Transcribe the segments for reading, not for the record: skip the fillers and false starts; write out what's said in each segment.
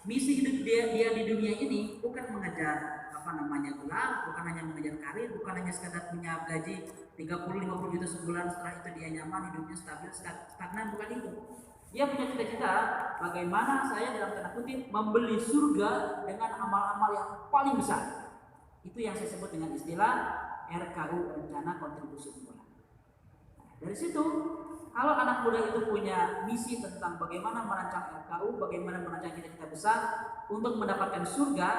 Misi hidup dia di dunia ini bukan mengejar gelar, bukan hanya mengejar karir, bukan hanya sekadar punya gaji 30-50 juta sebulan, setelah itu dia nyaman, hidupnya stabil, stagnan, bukan itu. Dia punya cita-cita bagaimana saya dalam tanda kutip membeli surga dengan amal-amal yang paling besar. Itu yang saya sebut dengan istilah RKU, rencana kontribusi unggulan. Dari situ, kalau anak muda itu punya misi tentang bagaimana merancang RKU, bagaimana merancang cita-cita besar untuk mendapatkan surga,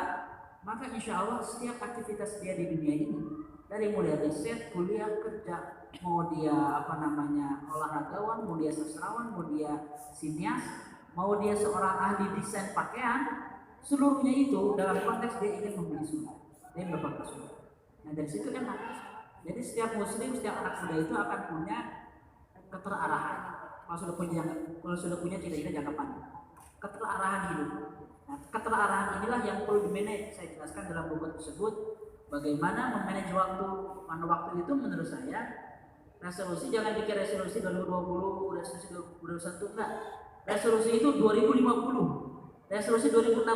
maka insya Allah setiap aktivitas dia di dunia ini, dari mulai riset, kuliah, kerja, mau dia olahragawan, mau dia sastrawan, mau dia sinias, mau dia seorang ahli desain pakaian, seluruhnya itu dalam konteks dia ingin membeli surga, dia mendapatkan surga. Nah dari situ enak. Jadi setiap muslim, setiap anak muda itu akan punya keterarahan. Kalau sudah punya cita-cita jangka panjang, keterarahan hidup. Nah, keterarahan inilah yang perlu dimanage. Saya jelaskan dalam buku tersebut bagaimana memanage waktu. Mana waktu itu menurut saya, resolusi jangan bikin resolusi 2020, resolusi 2021 enggak. Resolusi itu 2050, resolusi 2060.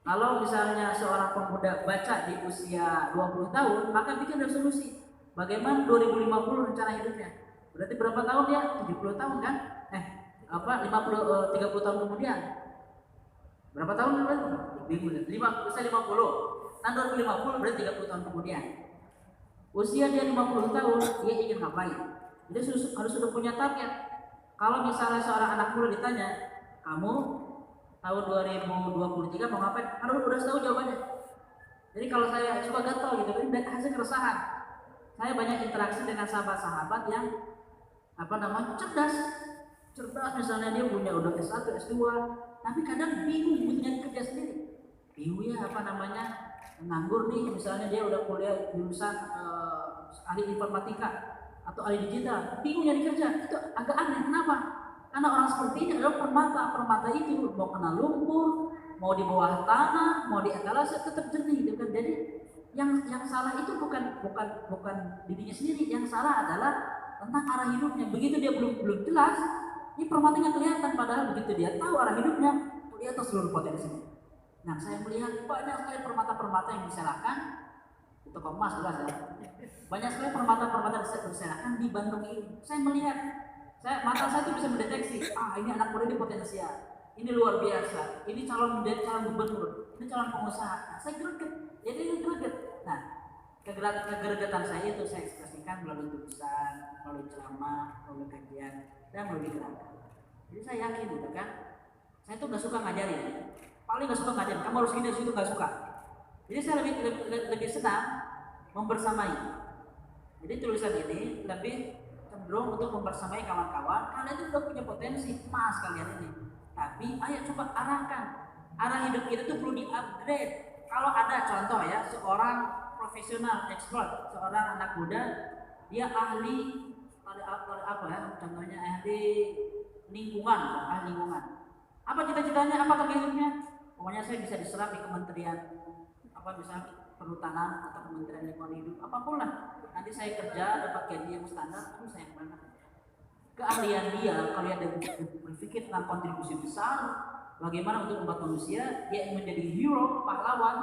Kalau misalnya seorang pemuda baca di usia 20 tahun, maka bikin resolusi. Bagaimana 2050 rencana hidupnya? Berarti berapa tahun dia? 70 tahun kan? 30 tahun kemudian. Berapa tahun berarti? Usia 50. Tahun 2050 berarti 30 tahun kemudian. Usia dia 50 tahun, dia ingin ngapain? Jadi harus sudah punya target. Kalau misalnya seorang anak muda ditanya, kamu tahun 2023 mau ngapain? Karena udah tahu jawabannya. Jadi kalau saya suka gatal gitu, ini hasil keresahan. Saya banyak interaksi dengan sahabat-sahabat yang cerdas. Cerdas misalnya dia punya udah S1, S2, tapi kadang bingung butuh kerja sendiri. Bingung ya nganggur nih, misalnya dia udah kuliah jurusan ahli informatika atau ahli digital, bingung nyari kerja. Itu agak aneh, kenapa? Karena orang seperti ini adalah permata itu mau kena lumpur, mau di bawah tanah, mau di etalase tetap jernih gitu kan. Jadi yang salah itu bukan dirinya sendiri, yang salah adalah tentang arah hidupnya. Begitu dia belum jelas, ini permatanya kelihatan, padahal begitu dia tahu arah hidupnya, kelihatan seluruh potensinya. Nah, saya melihat banyak sekali permata-permata yang diserahkan di toko emas jelas ya. Banyak sekali permata-permata yang diserahkan di Bandung ini. Saya melihat, mata saya itu bisa mendeteksi, ini anak muda ini potensial, ini luar biasa, ini calon gubernur, ini calon pengusaha. Nah, saya greget, jadi ini greget. Nah, kegergetan saya itu saya ekspresikan melalui tulisan, melalui ceramah, melalui kajian, dan melalui gerakan. Jadi saya yakin gitu kan, saya tuh gak suka ngajarin, paling gak suka ngajarin, kamu harus gini, harus itu, gak suka. Jadi saya lebih senang membersamai. Jadi tulisan ini lebih cenderung untuk membersamai kawan-kawan. Kalian itu udah punya potensi emas kalian ini, tapi ayo coba arahkan. Arah hidup kita tuh perlu di-upgrade. Kalau ada contoh ya, seorang profesional expert, seorang anak muda, dia ahli contohnya ahli lingkungan. Apa cita-citanya, apa target hidupnya? Pokoknya saya bisa diserap di kementerian misalnya perhutanan atau kementerian lingkungan hidup, apapun lah. Nanti saya kerja dapat gaji yang standar, sayang banget. Keahlian dia, kalau dia berpikir tentang kontribusi besar, bagaimana untuk umat manusia, dia ingin menjadi hero, pahlawan,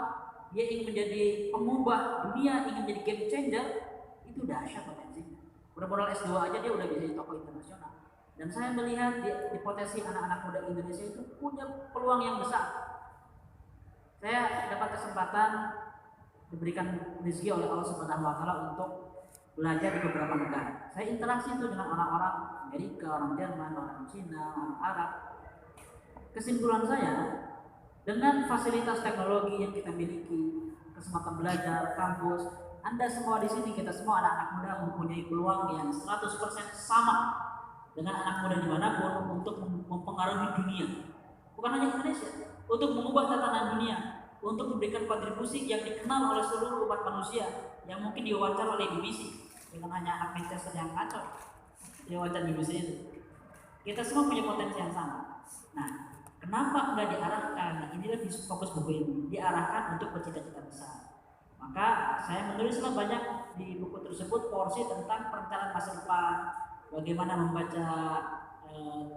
dia ingin menjadi pengubah dunia, ingin menjadi game changer, itu dahsyat potensinya. Udah S2 aja dia udah bisa jadi tokoh internasional. Dan saya melihat di potensi anak-anak muda Indonesia itu punya peluang yang besar. Saya dapat kesempatan diberikan rezeki oleh Allah Subhanahu wa taala untuk belajar di beberapa negara. Saya interaksi itu dengan orang-orang Amerika, orang Jerman, orang Cina, orang Arab. Kesimpulan saya, dengan fasilitas teknologi yang kita miliki, kesempatan belajar, kampus, Anda semua di sini, kita semua anak-anak muda mempunyai peluang yang 100% sama dengan anak muda dimanapun untuk mempengaruhi dunia. Bukan hanya Indonesia, untuk mengubah tatanan dunia, untuk memberikan kontribusi yang dikenal oleh seluruh umat manusia, yang mungkin diwawancara oleh BBC dengan hanya anak Manchester yang kacau diwawancara BBC itu. Kita semua punya potensi yang sama. Nah, kenapa nggak diarahkan? Nah, inilah fokus buku ini, diarahkan untuk bercita-cita besar. Maka saya menulislah banyak di buku tersebut porsi tentang perencanaan masa depan, bagaimana membaca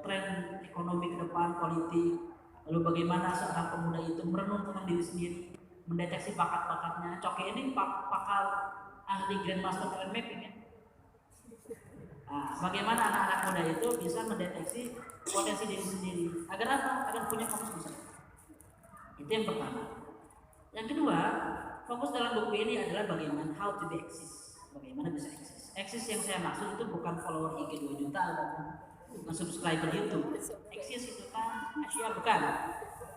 tren ekonomi ke depan, politik, Lalu bagaimana seorang pemuda itu merenung tentang diri sendiri, mendeteksi bakat-bakatnya. Coki ini pakar ahli Grandmaster Talent Mapping ya. Nah, bagaimana anak-anak muda itu bisa mendeteksi potensi diri sendiri agar apa? Agar punya fokus besar. Itu yang pertama. Yang kedua, fokus dalam buku ini adalah bagaimana how to be eksis. Bagaimana bisa eksis. Eksis yang saya maksud itu bukan follower IG 2 juta bukan subscriber YouTube. Eksis itu kan Asia, bukan.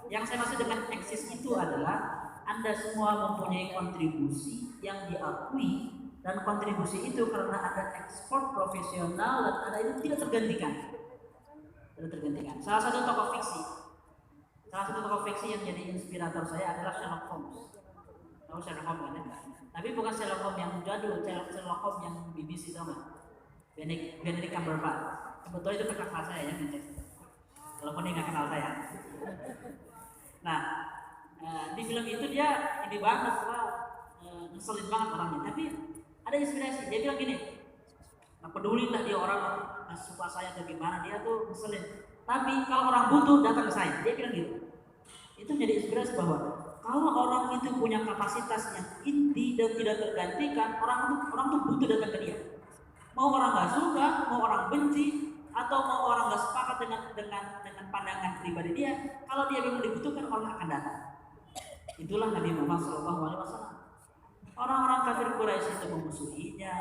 Yang saya maksud dengan eksis itu adalah Anda semua mempunyai kontribusi yang diakui, dan kontribusi itu karena ada ekspor profesional dan Anda itu tidak tergantikan. Tidak tergantikan. Salah satu tokoh fiksi yang jadi inspirator saya adalah Sherlock Holmes. Tahu Sherlock Holmes kan? Tapi bukan Sherlock Holmes yang jadul, Sherlock Holmes yang BBC sama. Benedict Cumberbatch. Kebetulan itu kakak saya ya, walaupun dia nggak kenal saya. Nah, di film itu dia ini banget lah, ngeselin banget orangnya. Tapi ada inspirasi. Dia bilang gini, nggak peduli lah dia orang nggak suka saya atau gimana, dia tuh ngeselin. Tapi kalau orang butuh datang ke saya, dia bilang gitu. Itu menjadi inspirasi bahwa kalau orang itu punya kapasitas yang inti dan tidak tergantikan, orang tuh butuh datang ke dia. Mau orang nggak suka, mau orang benci, atau mau orang nggak sepakat dengan pandangan pribadi dia, kalau dia memang dibutuhkan, orang akan datang. Itulah Nabi Muhammad SAW. Orang-orang kafir Quraisy itu memusuhinya,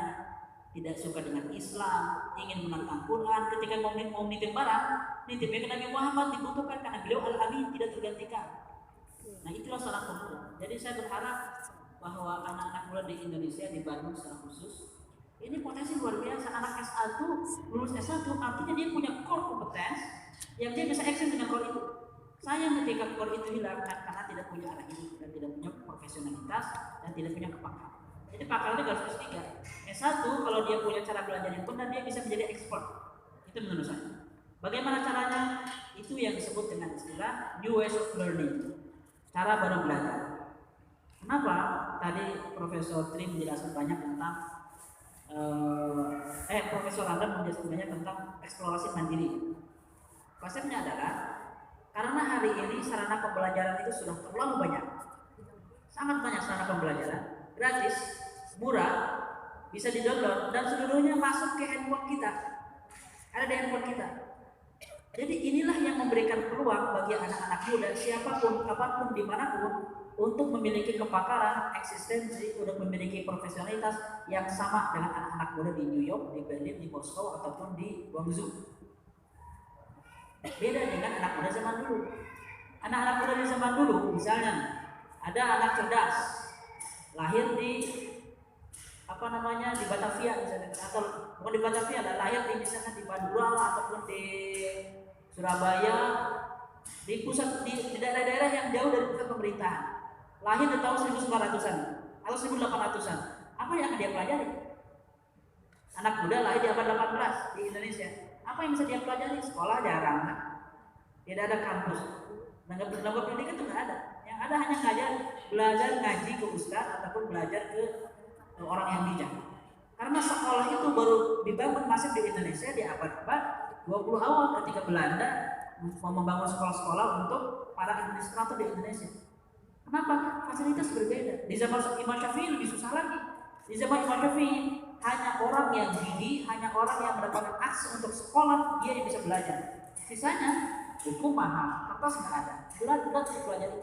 tidak suka dengan Islam, ingin menentang Quran. Ketika mau nitip barang, nitipnya ke Nabi Muhammad, dibutuhkan karena beliau Al-Amin, tidak tergantikan. Nah, itulah seorang pemuda. Jadi saya berharap bahwa anak-anak muda di Indonesia, di Bandung secara khusus, ini potensi luar biasa. Anak S1 lulus S1 artinya dia punya core kompetens yang dia bisa eksis dengan core itu. Sayang ketika core itu hilang karena tidak punya arah hidup dan tidak punya profesionalitas dan tidak punya kepakaran. Jadi pakar itu harus S3. S1 kalau dia punya cara belajar yang benar, dia bisa menjadi expert. Itu menurut saya. Bagaimana caranya? Itu yang disebut dengan istilah new ways of learning. Cara baru belajar. Kenapa? Tadi Profesor Tri menjelaskan banyak tentang Profesor Adam menjelaskan banyak tentang eksplorasi mandiri. Konsepnya adalah karena hari ini sarana pembelajaran itu sudah terlalu banyak, sangat banyak sarana pembelajaran, gratis, murah, bisa di-download dan seluruhnya masuk ke handphone kita, ada di handphone kita. Jadi inilah yang memberikan peluang bagi anak-anak muda, siapapun, kapanpun, dimanapun, untuk memiliki kepakaran, eksistensi, untuk memiliki profesionalitas yang sama dengan anak-anak muda di New York, di Berlin, di Moskow, ataupun di Guangzhou. Beda dengan anak muda zaman dulu. Anak-anak muda di zaman dulu, misalnya ada anak cerdas, lahir di di Batavia misalnya, atau bukan di Batavia, lahir di misalnya di Madura ataupun di Surabaya, di pusat di daerah-daerah yang jauh dari pusat pemerintahan. Lahir di tahun 1900-an atau 1800-an. Apa yang akan dia pelajari? Anak muda lahir di abad 18 di Indonesia. Apa yang bisa dia pelajari? Sekolah jarang, kan? Tidak ada kampus. Lembaga pendidikan itu nggak ada. Yang ada hanya belajar ngaji ke ustaz ataupun belajar ke orang yang bijak. Karena sekolah itu baru dibangun masif di Indonesia di abad 20 awal ketika Belanda mau membangun sekolah-sekolah untuk para administrator di Indonesia. Kenapa? Fasilitas berbeda. Di zaman Imam Syafi'i lebih susah lagi. Di zaman Imam Syafi'i hanya orang yang gigi, hanya orang yang mendapatkan akses untuk sekolah, dia yang bisa belajar. Sisanya buku mahal, kertas nggak ada, berat dipelajari.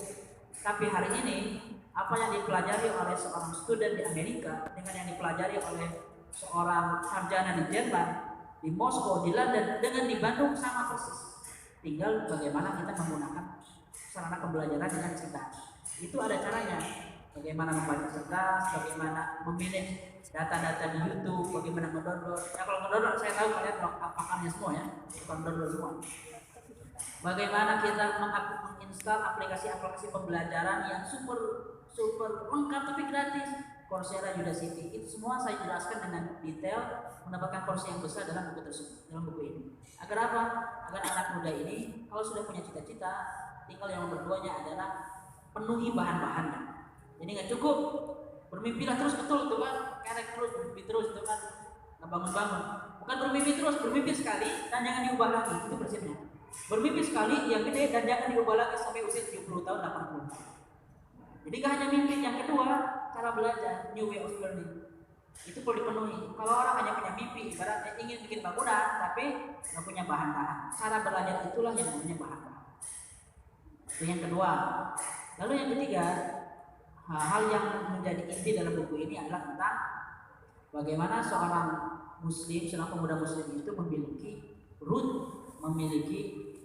Tapi hari ini apa yang dipelajari oleh seorang student di Amerika dengan yang dipelajari oleh seorang sarjana di Jerman, di Moskow, di London, dengan di Bandung sama persis. Tinggal bagaimana kita menggunakan sarana pembelajaran dengan cerdas. Itu ada caranya. Bagaimana membaca cerdas, bagaimana memilih data-data di YouTube, bagaimana mendownload. Ya kalau mendownload saya tahu kalian pakarnya semua ya, bukan download semua. Bagaimana kita menginstal aplikasi-aplikasi pembelajaran yang super lengkap tapi gratis. Coursera, Udacity, itu semua saya jelaskan dengan detail, mendapatkan porsi yang besar dalam buku tersebut, dalam buku ini. Agar apa? Agar anak muda ini kalau sudah punya cita-cita, tinggal yang nomor 2-nya adalah penuhi bahan-bahannya. Jadi nggak cukup bermimpilah terus, betul itu kan, kerek terus, bermimpi terus itu kan, nggak bangun-bangun. Bukan bermimpi terus, bermimpi sekali dan jangan diubah lagi, itu prinsipnya. Bermimpi sekali yang gede dan jangan diubah lagi sampai usia 70 tahun 80 tahun. Jadi gak hanya mimpi. Yang kedua, cara belajar, new way of learning, itu perlu dipenuhi. Kalau orang hanya punya mimpi, ibaratnya ingin bikin bangunan tapi nggak punya bahan-bahan, cara belajar itulah yang namanya bahan-bahan. Itu yang kedua. Lalu yang ketiga, hal yang menjadi inti dalam buku ini adalah tentang bagaimana seorang muslim, seorang pemuda muslim itu memiliki root, memiliki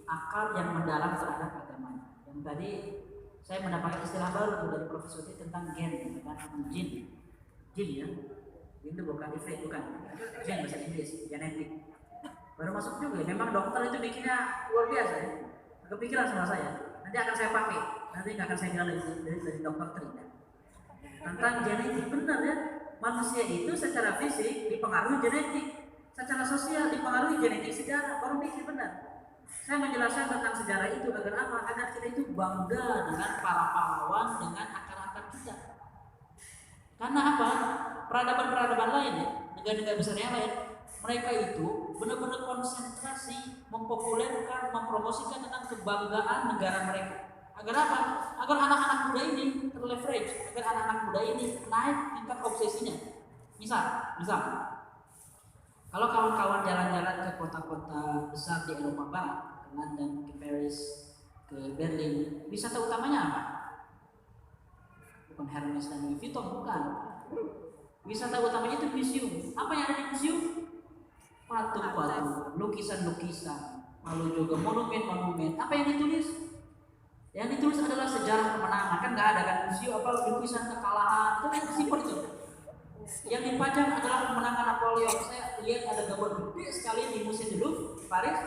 akar yang mendalam terhadap agamanya. Yang tadi saya mendapatkan istilah baru dari Profesor tentang gen, tentang jin ya. Itu bukan ifrit, bukan gen bahasa Inggris, genetik. Baru masuk juga. Memang dokter itu bikinnya luar biasa ya. Kepikiran sama saya. Nanti akan saya pakai. Nanti nggak akan saya bilang dari dokter Trina. Tentang genetik, benar ya. Manusia itu secara fisik dipengaruhi genetik, secara sosial dipengaruhi genetik sejarah. Baru pikir benar. Saya menjelaskan tentang sejarah itu agar apa? Agar kita itu bangga dengan para pahlawan, dengan akar-akar kita. Karena apa? Peradaban-peradaban lain ya, negara-negara besar yang lain, mereka itu benar-benar konsentrasi mempopulerkan, mempromosikan tentang kebanggaan negara mereka. Agar apa? Agar anak-anak muda ini terleverage, agar anak-anak muda ini naik tingkat obsesinya. Misal, kalau kawan-kawan jalan-jalan ke kota-kota besar di Eropa Barat, ke London, ke Paris, ke Berlin, wisata utamanya apa? Bukan Hermes dan Louis Vuitton, bukan. Wisata utamanya itu museum. Apa yang ada di museum? Patung-patung, lukisan-lukisan, lalu juga monumen-monumen. Apa yang ditulis? Yang ditulis adalah sejarah kemenangan. Kan nggak ada kan museum apa lukisan kekalahan. Itu yang simple itu. Yang dipajang adalah kemenangan Napoleon. Saya lihat ada gambar gede sekali di Museum du Louvre, Paris.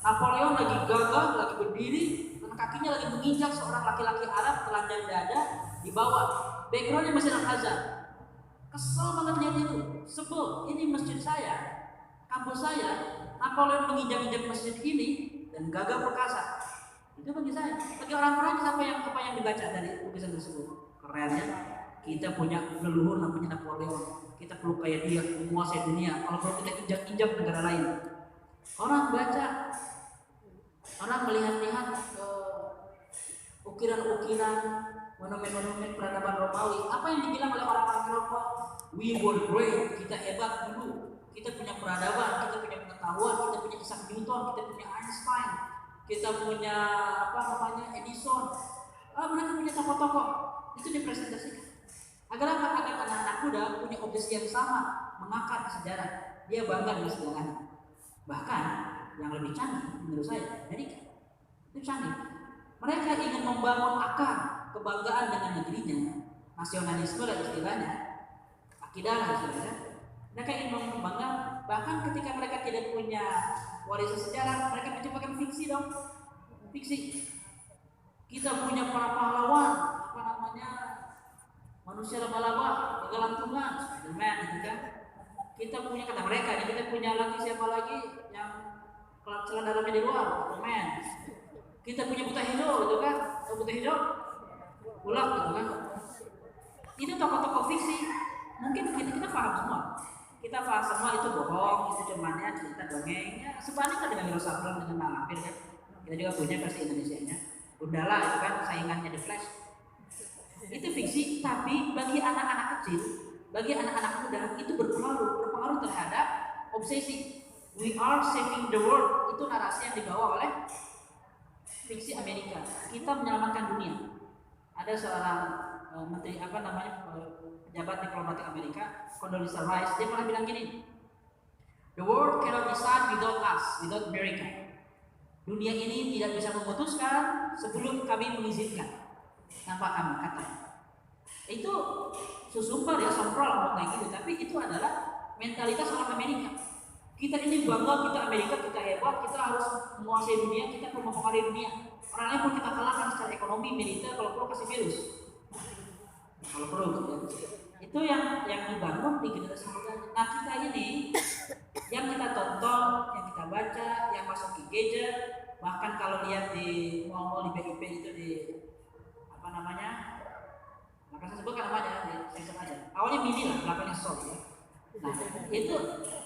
Napoleon lagi gagah, lagi berdiri, dan kakinya lagi menginjak seorang laki-laki Arab telanjang dada di bawah. Backgroundnya Masjid Al-Azhar. Kesel banget lihat itu, sebel. Ini masjid saya, kampus saya. Napoleon menginjak-injak masjid ini dan gagah perkasa. Itu bagi saya. Bagi orang-orang apa yang dibaca dari lukisan tersebut? Keren ya. Kita punya leluhur namanya Napoleon. Kita perlu kayak dia menguasai dunia. Kalau perlu kita injak-injak negara lain. Orang baca, orang melihat-lihat ukiran-ukiran, monumen-monumen peradaban Romawi. Apa yang dibilang oleh orang-orang Eropa? We were great, kita hebat dulu. Kita punya peradaban, kita punya pengetahuan, kita punya Isaac Newton, kita punya Einstein, kita punya Edison. Mereka punya tokoh-tokoh. Itu dipresentasikan. Agar apa? Agar anak-anak muda punya obsesi yang sama, mengakar ke sejarah. Dia bangga dengan sejarahnya. Bahkan yang lebih canggih menurut saya, Amerika itu canggih. Mereka ingin membangun akar kebanggaan dengan negerinya, nasionalisme dan istilahnya, akidah dan istilahnya. Mereka ingin membanggakan. Bahkan ketika mereka tidak punya warisan sejarah, mereka menciptakan fiksi dong, fiksi. Kita punya para pahlawan, manusia laba-laba, kegelantungan, Spiderman gitu kan. Kita punya kata mereka, kita punya lagi siapa lagi yang celana dalamnya di luar, Superman. Kita punya buta hijau gitu kan, buta hijau, ulak gitu kan. Itu tokoh-tokoh fiksi. Mungkin kita paham semua. Kita paham semua itu bohong, itu cumannya cerita dongengnya. Sebaliknya dengan Wiro Sableng dengan Malampir kan. Kita juga punya versi Indonesianya. Gundala itu kan saingannya The Flash. Itu fiksi, tapi bagi anak-anak kecil, bagi anak-anak muda itu berpengaruh terhadap obsesi. We are saving the world, itu narasi yang dibawa oleh fiksi Amerika. Kita menyelamatkan dunia. Ada seorang menteri pejabat diplomatik Amerika, Condoleezza Rice, dia pernah bilang gini, the world cannot decide without us, without America. Dunia ini tidak bisa memutuskan sebelum kami mengizinkan. Tanpa kami kata. Itu susumpah ya, sompral ngomong kayak gitu, tapi itu adalah mentalitas orang Amerika. Kita ini bangga, kita Amerika, kita hebat, kita harus menguasai dunia, kita perlu mempengaruhi dunia. Orang lain pun kita kalahkan secara ekonomi, militer, kalau perlu kasih virus. Kalau perlu gitu. Itu yang dibangun di generasi muda. Nah kita ini yang kita tonton, yang kita baca, yang masuk di gadget, bahkan kalau lihat di mall-mall di BIP itu di maka saya sebutkan namanya di sensor aja. Awalnya mini lah, belakangnya soft ya. Nah itu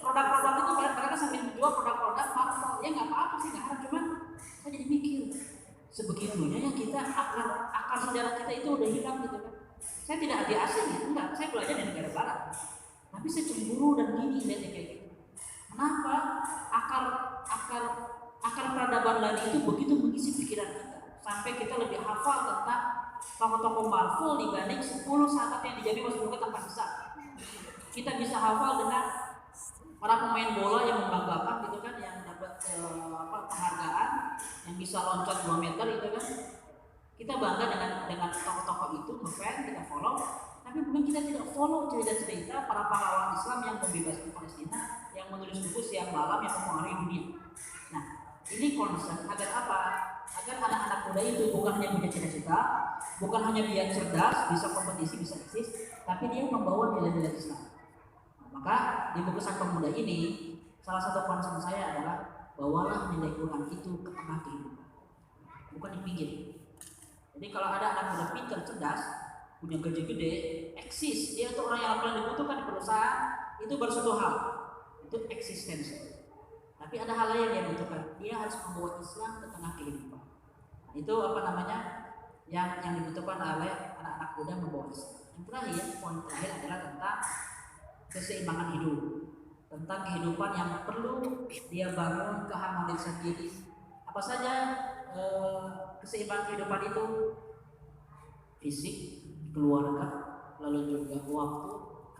produk-produk itu mereka sambil menjual produk-produk mahal. Ya nggak apa-apa sih, nggak harus, cuman Saya jadi mikir, sebegitunya ya kita akar sejarah kita itu udah hilang gitu kan. Saya tidak anti asing ya, enggak, saya belajar di negara barat. Tapi saya cemburu dan gini lihatnya kayak gitu. Kenapa akar akar akar peradaban lain itu begitu mengisi pikiran kita sampai kita lebih hafal tentang tokoh-tokoh Marvel dibanding 10 sahabat yang dijamin masuk surga tanpa sisa. Kita bisa hafal dengan para pemain bola yang membanggakan gitu kan, yang dapat penghargaan, yang bisa loncat 2 meter gitu kan. Kita bangga dengan tokoh-tokoh itu, ngefans, kita follow. Tapi mungkin kita tidak follow cerita-cerita para pahlawan Islam yang membebaskan Palestina, yang menulis buku siang malam yang mempengaruhi dunia. Nah, ini concern agar apa? Agar anak-anak muda itu bukan hanya punya cita-cita, bukan hanya dia cerdas, bisa kompetisi, bisa eksis, tapi dia membawa nilai-nilai Islam. Nah, maka di buku Sang Pemuda ini, salah satu concern saya adalah bawalah nilai Quran itu ke tengah kehidupan, bukan di pinggir. Jadi kalau ada anak muda pintar, cerdas, punya gaji gede, eksis, dia itu orang yang paling dibutuhkan di perusahaan, itu baru satu hal, itu eksistensi. Tapi ada hal lain yang dibutuhkan, dia harus membawa Islam ke tengah kehidupan. Nah, itu yang dibutuhkan oleh anak-anak muda membawa Islam. Yang terakhir, poin terakhir adalah tentang keseimbangan hidup, tentang kehidupan yang perlu dia bangun keharmonisan diri. Apa saja keseimbangan kehidupan itu? Fisik, keluarga, lalu juga waktu,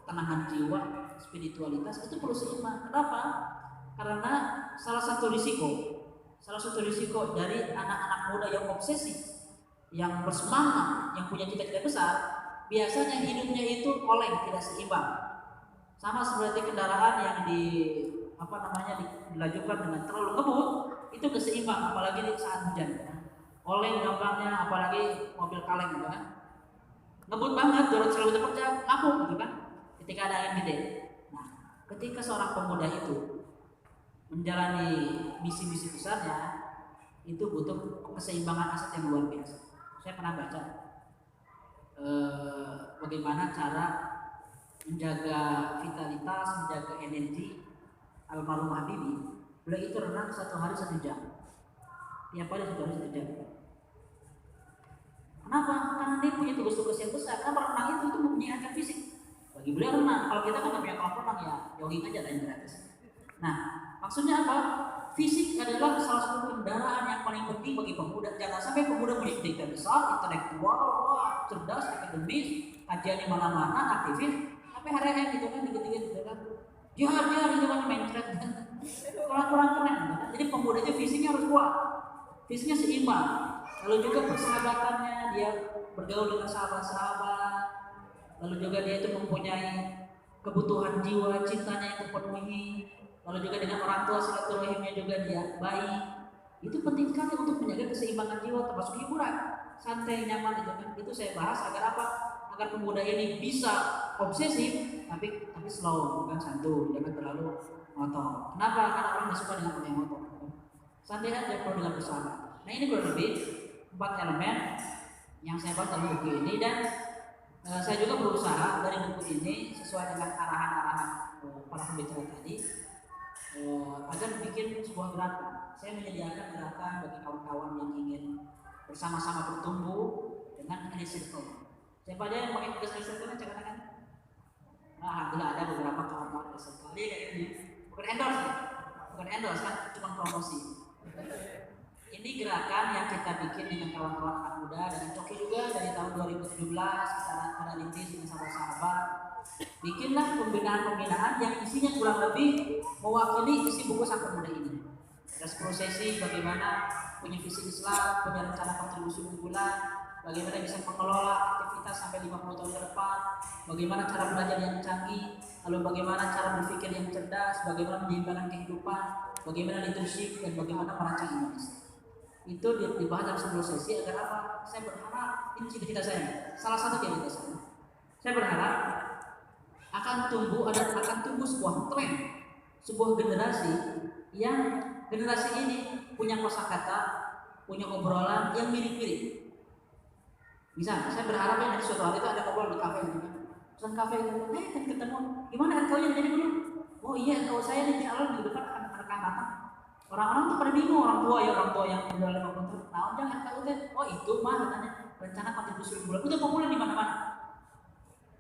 ketenangan jiwa, spiritualitas, itu perlu seimbang. Kenapa? Karena salah satu risiko dari anak-anak muda yang obsesi, yang bersemangat, yang punya cita-cita besar, biasanya hidupnya itu oleng, tidak seimbang. Sama seperti kendaraan yang dilajukan dengan terlalu ngebut, itu keseimbang, apalagi di saat hujan. Oleng gampangnya, apalagi mobil kaleng gitu kan. Ngebut banget, 200 km per jam, ngapung gitu kan, ketika ada angin gede. Nah, ketika seorang pemuda itu menjalani misi-misi besarnya, itu butuh keseimbangan aset yang luar biasa. Saya pernah baca bagaimana cara menjaga vitalitas, menjaga energi almarhum Habibie. Beliau itu renang 1 hari 1 jam, tiap hari 1 hari 1 jam. Kenapa? Karena dia punya tugas-tugas yang besar. Karena renang itu menyehatkan fisik. Bagi beliau renang, kalau kita kan nggak punya kolam renang ya jogging aja lah yang gratis. Nah, maksudnya apa? Fisik adalah salah satu kendaraan yang paling penting bagi pemuda. Jangan sampai pemuda punya cita besar, intelektual, cerdas, akademis, kajian di mana-mana, aktivis, tapi hari-hari gitu kan, dikit-dikit gitu kan, jihad gitu kan, main thread, kurang keren. Jadi pemuda itu fisiknya harus kuat, fisiknya seimbang. Lalu juga persahabatannya, dia bergaul dengan sahabat-sahabat. Lalu juga dia itu mempunyai kebutuhan jiwa, cintanya yang terpenuhi. Lalu juga dengan orang tua, silaturahimnya juga dia baik. Itu penting sekali untuk menjaga keseimbangan jiwa, termasuk hiburan, santai, nyaman gitu kan. Itu saya bahas agar apa? Agar pemuda ini bisa obsesif, tapi slow, bukan santuy, jangan terlalu motor. Kenapa? Karena orang tidak suka dengan orang yang motor. Santai aja kalau dengan bersahabat. Nah, ini kurang lebih 4 elemen yang saya bahas dalam buku ini, dan saya juga berusaha dari buku ini sesuai dengan arahan-arahan para pembicara tadi, agar bikin sebuah gerakan. Saya menyediakan gerakan bagi kawan-kawan yang ingin bersama-sama bertumbuh dengan inner circle. Siapa aja yang pakai tugas inner circle? Jangan kan? Alhamdulillah ada beberapa kawan-kawan inner circle. Ini bukan endorse kan, cuma promosi. Ini gerakan yang kita bikin dengan kawan-kawan anak muda, dengan Coki juga dari tahun 2017 kita rintis dengan sahabat-sahabat. Bikinlah pembinaan-pembinaan yang isinya kurang lebih mewakili isi buku Sang Pemuda ini. Ada 10 sesi bagaimana punya visi Islam, punya rencana kontribusi unggulan, bagaimana bisa mengelola aktivitas sampai 50 tahun ke depan, bagaimana cara belajar yang canggih, lalu bagaimana cara berpikir yang cerdas, bagaimana menyeimbangkan kehidupan, bagaimana leadership, dan bagaimana merancang Indonesia. Itu dibahas dalam 10 sesi agar apa? Saya berharap, ini cita-cita saya, salah satu cita-cita saya. Saya berharap akan tumbuh sebuah tren, sebuah generasi yang generasi ini punya kosakata, punya obrolan yang mirip-mirip. Misal, saya berharap ya nanti suatu hari itu ada obrolan di kafe gitu kan. Pesan kafe itu, kan ketemu, gimana RKO-nya jadi dulu? Oh iya, RKO saya nih, insya Allah di depan akan datang. Orang-orang tuh pada bingung, orang tua yang udah 50 tahun, nah jangan tahu deh, oh itu mah katanya rencana kontribusi bulan, udah populer di mana-mana.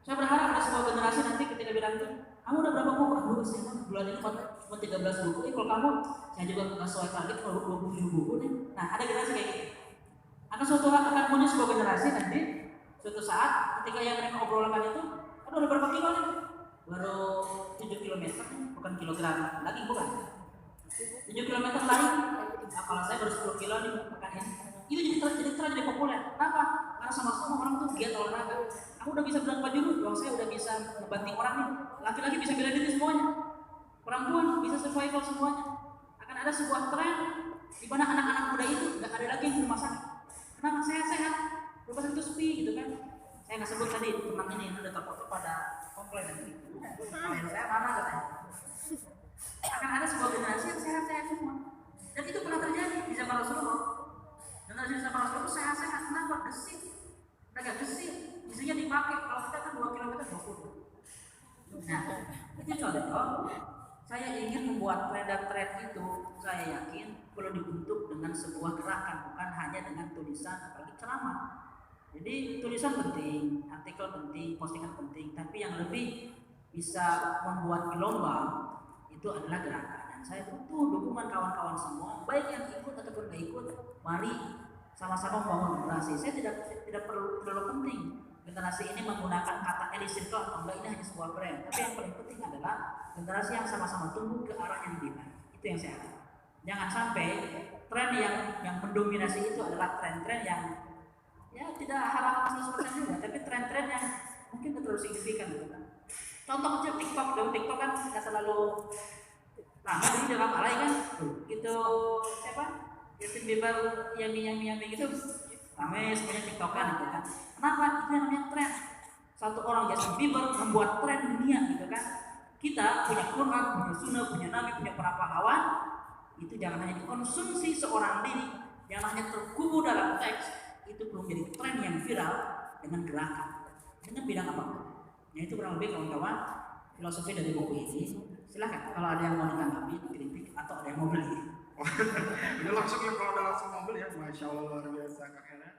Saya berharap ada sebuah generasi nanti ketika bilang itu, kamu udah berapa buku? Aduh, saya mah bulan ini cuma 13 buku. Kalau kamu, saya juga nggak sesuai target kalau 27 buku nih. Nah, ada generasi kayak gitu. Akan suatu saat akan muncul sebuah generasi nanti, suatu saat ketika yang mereka obrolkan itu, aduh ada berapa kilo nih? Baru 7 kilometer, bukan kilogram lagi, bukan. 7 kilometer lari. Nah, kalau saya baru 10 kilo nih makanya. Itu jadi populer. Kenapa? Karena sama-sama orang tuh giat olahraga. Aku udah bisa berapa jurus, saya udah bisa ngebanting orang nih. Laki-laki bisa bela diri semuanya. Perempuan bisa survival semuanya. Akan ada sebuah tren di mana anak-anak muda itu nggak ada lagi yang di rumah sakit. Kenapa? Saya sehat. Rumah sakit itu sepi gitu kan. Saya nggak sebut tadi teman ini yang udah terfoto pada komplain nanti. Yang saya mana katanya. Akan ada sebuah generasi yang sehat-sehat semua. Dan itu pernah terjadi di zaman Rasulullah. Generasi zaman Rasulullah itu sehat-sehat. Kenapa? Gesit. Mereka gesit. Isinya dipakai. Kalau kita kan 2 km 20. Nah, itu contoh. Saya ingin membuat tren itu. Saya yakin perlu dibentuk dengan sebuah gerakan, bukan hanya dengan tulisan, apalagi ceramah. Jadi tulisan penting, artikel penting, postingan penting, tapi yang lebih bisa membuat gelombang itu adalah gerakan. Dan saya butuh dukungan kawan-kawan semua, baik yang ikut ataupun tidak ikut. Mari sama-sama membangun generasi. Saya tidak perlu terlalu penting generasi ini menggunakan kata elite circle atau enggak, ini hanya sebuah brand. Tapi yang paling penting adalah generasi yang sama-sama tumbuh ke arah yang lebih baik. Itu yang saya harapkan. Jangan sampai tren yang mendominasi itu adalah tren-tren yang ya tidak halal 100% juga, tapi tren-tren yang mungkin terlalu signifikan gitu kan. Contoh kecil TikTok, TikTok kan nggak selalu lama jadi dalam alay kan, gitu siapa? Justin Bieber yang gitu, ramai semuanya TikTokan gitu kan. Kenapa? Itu yang namanya tren. Satu orang Justin Bieber membuat tren dunia gitu kan. Kita punya Quran, punya Sunnah, punya Nabi, punya para pahlawan. Itu jangan hanya dikonsumsi seorang diri, jangan hanya terkubur dalam teks. Itu belum jadi tren yang viral dengan gerakan, dengan bidang apapun. Nah itu kurang lebih kawan-kawan filosofi dari buku ini. Silahkan kalau ada yang mau ditanggapi, kritik atau ada yang mau beli. Ini langsung ya, kalau ada langsung mau beli ya, masya Allah luar biasa Kak Hera.